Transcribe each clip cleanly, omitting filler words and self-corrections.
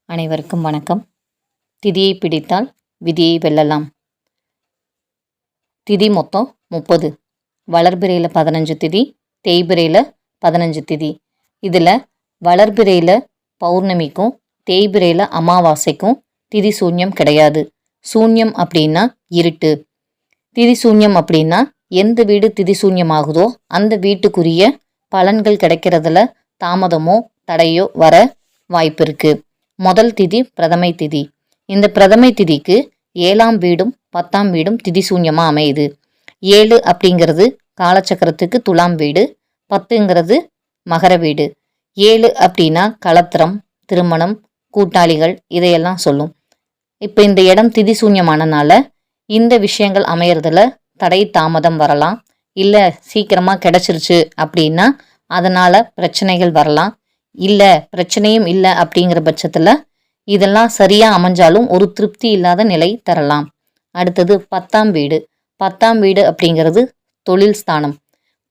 அனைவருக்கும் வணக்கம். திதியை பிடித்தால் விதியை வெல்லலாம். திதி மொத்தம் 30. வளர்பிறையில் 15 திதி, தேய்பிறையில் 15 திதி. இதில் வளர்பிறையில் பௌர்ணமிக்கும் தேய்பிறையில் அமாவாசைக்கும் திதி சூன்யம் கிடையாது. சூன்யம் அப்படின்னா இருட்டு. திதி சூன்யம் அப்படின்னா எந்த வீடு திதி சூன்யம் ஆகுதோ அந்த வீட்டுக்குரிய பலன்கள் கிடைக்கிறதுல தாமதமோ தடையோ வர வாய்ப்பு இருக்கு. முதல் திதி பிரதமை திதி. இந்த பிரதமை திதிக்கு 7ஆம் வீடும் 10ஆம் வீடும் திதி சூன்யமா அமையுது. 7 அப்படிங்கிறது காலச்சக்கரத்துக்கு துலாம் வீடு, 10ங்கிறது மகர வீடு. 7 அப்படின்னா களத்திரம், திருமணம், கூட்டாளிகள் இதையெல்லாம் சொல்லும். இப்போ இந்த இடம் திதி சூன்யமானனால இந்த விஷயங்கள் அமையறதுல தடை தாமதம் வரலாம். இல்லை சீக்கிரமாக கிடைச்சிருச்சு அப்படின்னா அதனால பிரச்சனைகள் வரலாம். இல்லை பிரச்சனையும் இல்லை அப்படிங்கிற பட்சத்தில் இதெல்லாம் சரியாக அமைஞ்சாலும் ஒரு திருப்தி இல்லாத நிலை தரலாம். அடுத்தது 10ஆம் வீடு. 10ஆம் வீடு அப்படிங்கிறது தொழில் ஸ்தானம்.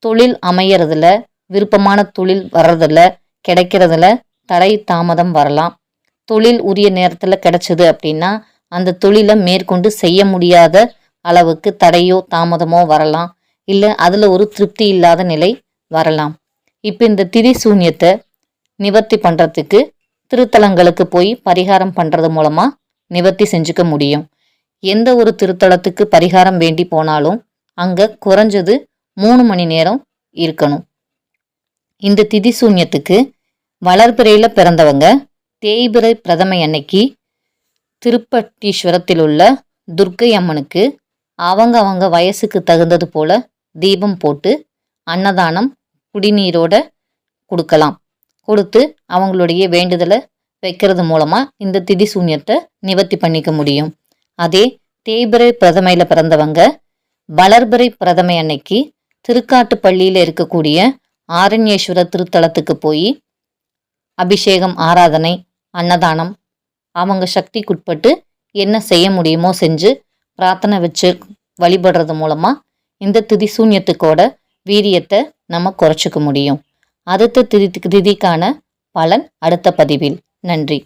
தொழில் அமையறதுல, விருப்பமான தொழில் வர்றதில், கிடைக்கிறதுல தடை தாமதம் வரலாம். தொழில் உரிய நேரத்தில் கிடைச்சது அப்படின்னா அந்த தொழிலை மேற்கொண்டு செய்ய முடியாத அளவுக்கு தடையோ தாமதமோ வரலாம். இல்லை அதில் ஒரு திருப்தி இல்லாத நிலை வரலாம். இப்போ இந்த திதி சூன்யத்தை நிவர்த்தி பண்ணுறதுக்கு திருத்தலங்களுக்கு போய் பரிகாரம் பண்ணுறது மூலமாக நிவர்த்தி செஞ்சுக்க முடியும். எந்த ஒரு திருத்தலத்துக்கு பரிகாரம் வேண்டி போனாலும் அங்கே குறைஞ்சது 3 மணி நேரம் இருக்கணும். இந்த திதி சூன்யத்துக்கு வளர்பிறையில் பிறந்தவங்க தேய்பிறை பிரதமை அன்னைக்கு திருப்பட்டீஸ்வரத்தில் உள்ள துர்க்கை அம்மனுக்கு அவங்க வயசுக்கு தகுந்தது போல தீபம் போட்டு அன்னதானம் குடிநீரோட கொடுக்கலாம். கொடுத்து அவங்களுடைய வேண்டுதலை வைக்கிறது மூலமாக இந்த திதி சூன்யத்தை நிவர்த்தி பண்ணிக்க முடியும். அதே தேய்பிறை பிரதமையில் பிறந்தவங்க வளர்பிறை பிரதமை அன்னைக்கு திருக்காட்டுப்பள்ளியில் இருக்கக்கூடிய ஆரண்யேஸ்வரர் திருத்தலத்துக்கு போய் அபிஷேகம், ஆராதனை, அன்னதானம் அவங்க சக்திக்குட்பட்டு என்ன செய்ய முடியுமோ செஞ்சு பிரார்த்தனை வச்சு வழிபடுறது மூலமாக இந்த திதி சூன்யத்துக்கோட வீரியத்தை நம்ம குறைச்சிக்க முடியும். அடுத்த திதிக்கான பலன் அடுத்த பதிவில். நன்றி.